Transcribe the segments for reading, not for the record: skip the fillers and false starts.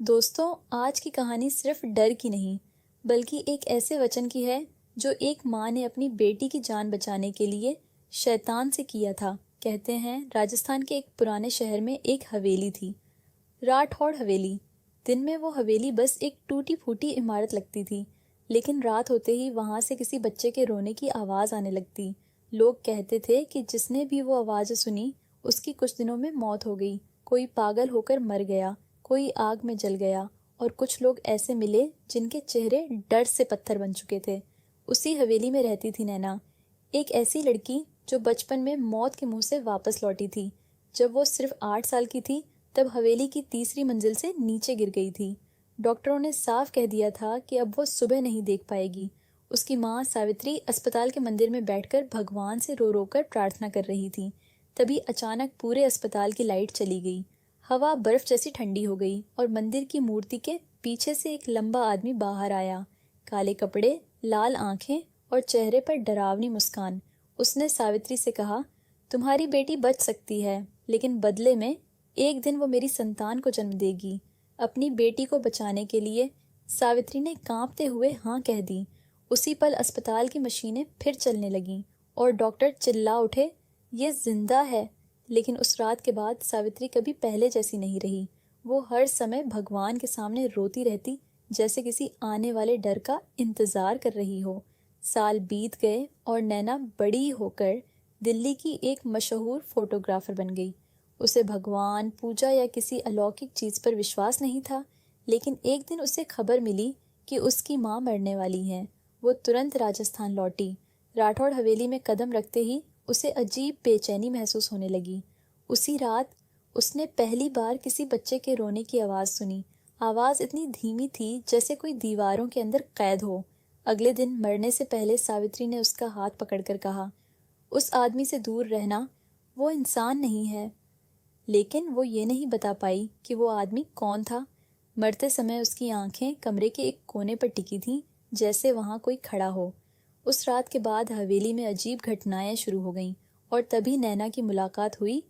दोस्तों, आज की कहानी सिर्फ डर की नहीं, बल्कि एक ऐसे वचन की है जो एक माँ ने अपनी बेटी की जान बचाने के लिए शैतान से किया था। कहते हैं राजस्थान के एक पुराने शहर में एक हवेली थी, राठौड़ हवेली। दिन में वो हवेली बस एक टूटी फूटी इमारत लगती थी, लेकिन रात होते ही वहां से किसी बच्चे के रोने की आवाज आने लगती। लोग कहते थे कि जिसने भी वो आवाज सुनी उसकी कुछ दिनों में मौत हो गई। कोई पागल होकर मर गया, कोई आग में जल गया, और कुछ लोग ऐसे मिले जिनके चेहरे डर से पत्थर बन चुके थे। उसी हवेली में रहती थी नैना, एक ऐसी लड़की जो बचपन में मौत के मुंह से वापस लौटी थी। जब वो सिर्फ 8 साल की थी तब हवेली की तीसरी मंजिल से नीचे गिर गई थी। डॉक्टरों ने साफ कह दिया था कि अब वो सुबह नहीं देख पाएगी। उसकी माँ सावित्री अस्पताल के मंदिर में बैठकर भगवान से रो रो कर प्रार्थना कर रही थी। तभी अचानक पूरे अस्पताल की लाइट चली गई। हवा बर्फ जैसी ठंडी हो गई और मंदिर की मूर्ति के पीछे से एक लंबा आदमी बाहर आया। काले कपड़े, लाल आंखें और चेहरे पर डरावनी मुस्कान। उसने सावित्री से कहा, तुम्हारी बेटी बच सकती है, लेकिन बदले में एक दिन वो मेरी संतान को जन्म देगी। अपनी बेटी को बचाने के लिए सावित्री ने कांपते हुए हाँ कह दी। उसी पल अस्पताल की मशीनें फिर चलने लगीं और डॉक्टर चिल्ला उठे, ये जिंदा है। लेकिन उस रात के बाद सावित्री कभी पहले जैसी नहीं रही। वो हर समय भगवान के सामने रोती रहती, जैसे किसी आने वाले डर का इंतजार कर रही हो। साल बीत गए और नैना बड़ी होकर दिल्ली की एक मशहूर फोटोग्राफर बन गई। उसे भगवान, पूजा या किसी अलौकिक चीज पर विश्वास नहीं था, लेकिन एक दिन उसे खबर मिली कि उसकी माँ मरने वाली है। वो तुरंत राजस्थान लौटी। राठौड़ हवेली में कदम रखते ही उसे अजीब बेचैनी महसूस होने लगी। उसी रात उसने पहली बार किसी बच्चे के रोने की आवाज सुनी। आवाज इतनी धीमी थी जैसे कोई दीवारों के अंदर कैद हो। अगले दिन मरने से पहले सावित्री ने उसका हाथ पकड़कर कहा, उस आदमी से दूर रहना, वो इंसान नहीं है। लेकिन वो ये नहीं बता पाई कि वो आदमी कौन था। मरते समय उसकी आंखें कमरे के एक कोने पर टिकी थीं, जैसे वहां कोई खड़ा हो। उस रात के बाद हवेली में अजीब घटनाएं शुरू हो गईं और तभी नैना की मुलाकात हुई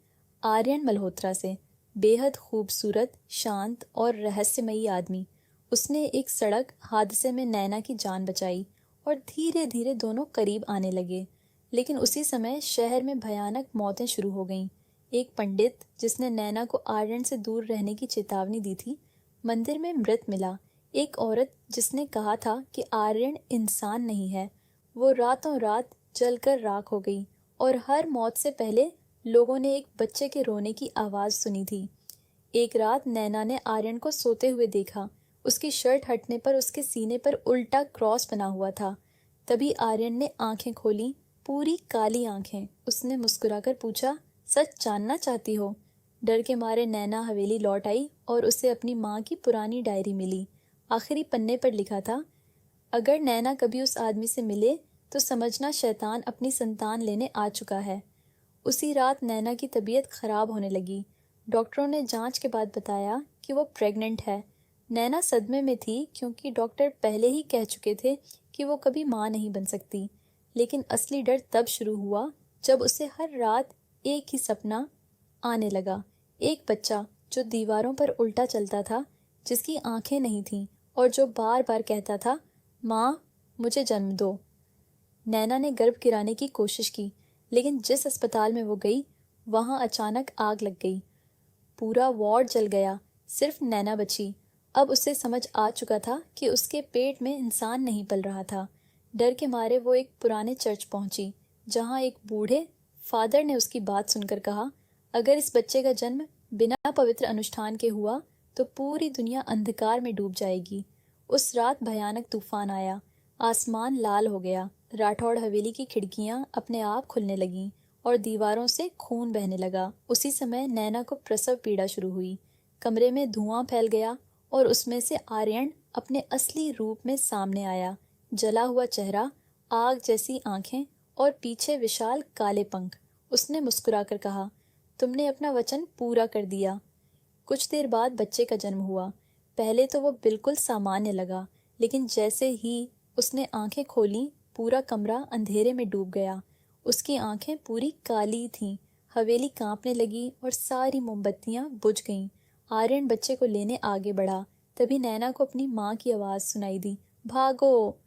आर्यन मल्होत्रा से। बेहद खूबसूरत, शांत और रहस्यमयी आदमी। उसने एक सड़क हादसे में नैना की जान बचाई और धीरे धीरे दोनों करीब आने लगे। लेकिन उसी समय शहर में भयानक मौतें शुरू हो गईं। एक पंडित जिसने नैना को आर्यन से दूर रहने की चेतावनी दी थी, मंदिर में मृत मिला। एक औरत जिसने कहा था कि आर्यन इंसान नहीं है, वो रातों रात जलकर राख हो गई। और हर मौत से पहले लोगों ने एक बच्चे के रोने की आवाज सुनी थी। एक रात नैना ने आर्यन को सोते हुए देखा। उसकी शर्ट हटने पर उसके सीने पर उल्टा क्रॉस बना हुआ था। तभी आर्यन ने आंखें खोली, पूरी काली आंखें। उसने मुस्कुराकर पूछा, सच जानना चाहती हो? डर के मारे नैना हवेली लौट आई और उसे अपनी माँ की पुरानी डायरी मिली। आखिरी पन्ने पर लिखा था, अगर नैना कभी उस आदमी से मिले तो समझना शैतान अपनी संतान लेने आ चुका है। उसी रात नैना की तबीयत खराब होने लगी। डॉक्टरों ने जांच के बाद बताया कि वो प्रेग्नेंट है। नैना सदमे में थी क्योंकि डॉक्टर पहले ही कह चुके थे कि वो कभी माँ नहीं बन सकती। लेकिन असली डर तब शुरू हुआ जब उसे हर रात एक ही सपना आने लगा। एक बच्चा जो दीवारों पर उल्टा चलता था, जिसकी आंखें नहीं थीं और जो बार बार कहता था, माँ मुझे जन्म दो। नैना ने गर्भ गिराने की कोशिश की, लेकिन जिस अस्पताल में वो गई वहां अचानक आग लग गई। पूरा वार्ड जल गया, सिर्फ नैना बची। अब उसे समझ आ चुका था कि उसके पेट में इंसान नहीं पल रहा था। डर के मारे वो एक पुराने चर्च पहुंची, जहां एक बूढ़े फादर ने उसकी बात सुनकर कहा, अगर इस बच्चे का जन्म बिना पवित्र अनुष्ठान के हुआ तो पूरी दुनिया अंधकार में डूब जाएगी। उस रात भयानक तूफान आया, आसमान लाल हो गया। राठौड़ हवेली की खिड़कियां अपने आप खुलने लगीं और दीवारों से खून बहने लगा। उसी समय नैना को प्रसव पीड़ा शुरू हुई। कमरे में धुआं फैल गया और उसमें से आर्यन अपने असली रूप में सामने आया। जला हुआ चेहरा, आग जैसी आंखें और पीछे विशाल काले पंख। उसने मुस्कुराकर कहा, तुमने अपना वचन पूरा कर दिया। कुछ देर बाद बच्चे का जन्म हुआ। पहले तो वो बिल्कुल सामान्य लगा, लेकिन जैसे ही उसने आंखें खोली पूरा कमरा अंधेरे में डूब गया। उसकी आंखें पूरी काली थीं। हवेली कांपने लगी और सारी मोमबत्तियां बुझ गईं। आर्यन बच्चे को लेने आगे बढ़ा, तभी नैना को अपनी माँ की आवाज़ सुनाई दी, भागो।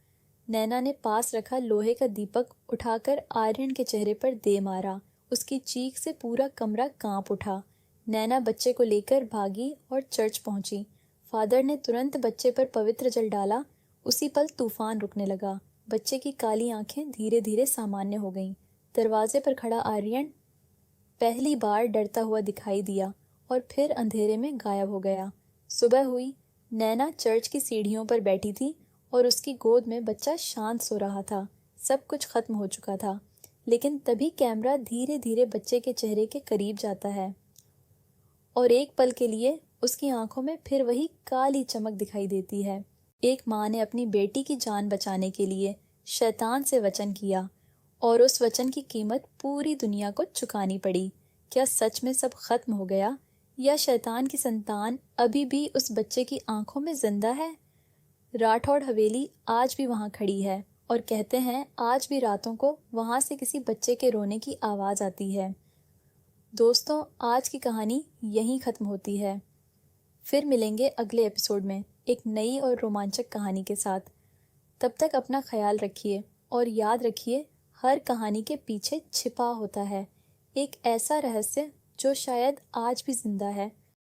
नैना ने पास रखा लोहे का दीपक उठाकर आर्यन के चेहरे पर दे मारा। उसकी चीख से पूरा कमरा कांप उठा। नैना बच्चे को लेकर भागी और चर्च पहुंची। फादर ने तुरंत बच्चे पर पवित्र जल डाला। उसी पल तूफान रुकने लगा। बच्चे की काली आंखें धीरे धीरे सामान्य हो गईं। दरवाजे पर खड़ा आर्यन पहली बार डरता हुआ दिखाई दिया और फिर अंधेरे में गायब हो गया। सुबह हुई। नैना चर्च की सीढ़ियों पर बैठी थी और उसकी गोद में बच्चा शांत सो रहा था। सब कुछ खत्म हो चुका था। लेकिन तभी कैमरा धीरे धीरे बच्चे के चेहरे के करीब जाता है और एक पल के लिए उसकी आंखों में फिर वही काली चमक दिखाई देती है। एक माँ ने अपनी बेटी की जान बचाने के लिए शैतान से वचन किया और उस वचन की कीमत पूरी दुनिया को चुकानी पड़ी। क्या सच में सब खत्म हो गया या शैतान की संतान अभी भी उस बच्चे की आंखों में जिंदा है? राठौड़ हवेली आज भी वहां खड़ी है और कहते हैं आज भी रातों को वहां से किसी बच्चे के रोने की आवाज आती है। दोस्तों, आज की कहानी यहीं खत्म होती है। फिर मिलेंगे अगले एपिसोड में एक नई और रोमांचक कहानी के साथ। तब तक अपना ख्याल रखिए और याद रखिए, हर कहानी के पीछे छिपा होता है एक ऐसा रहस्य जो शायद आज भी जिंदा है।